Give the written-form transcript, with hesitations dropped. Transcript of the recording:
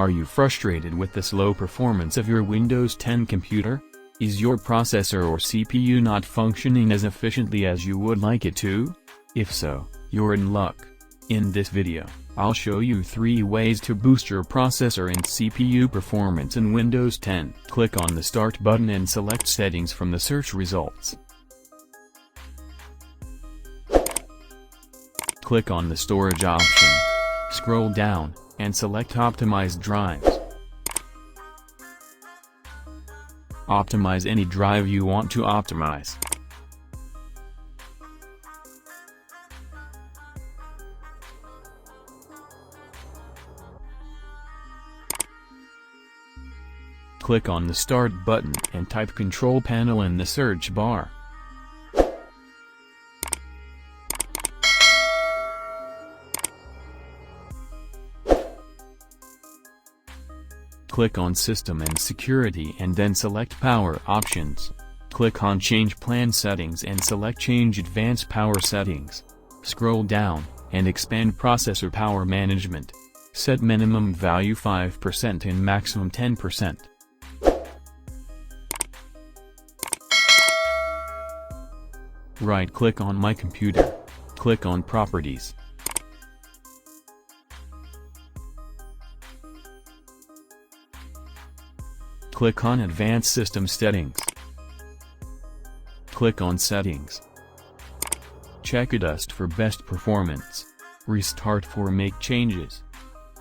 Are you frustrated with the slow performance of your Windows 10 computer? Is your processor or CPU not functioning as efficiently as you would like it to? If so, you're in luck. In this video, I'll show you 3 ways to boost your processor and CPU performance in Windows 10. Click on the Start button and select Settings from the search results. Click on the Storage option. Scroll down, and select Optimize Drives. Optimize any drive you want to optimize. Click on the Start button and type Control Panel in the search bar. Click on System and Security and then select Power Options. Click on Change Plan Settings and select Change Advanced Power Settings. Scroll down, and expand Processor Power Management. Set minimum value 5% and maximum 10%. Right-click on My Computer. Click on Properties. Click on Advanced System Settings. Click on Settings. Check Adjust for best performance. Restart for make changes.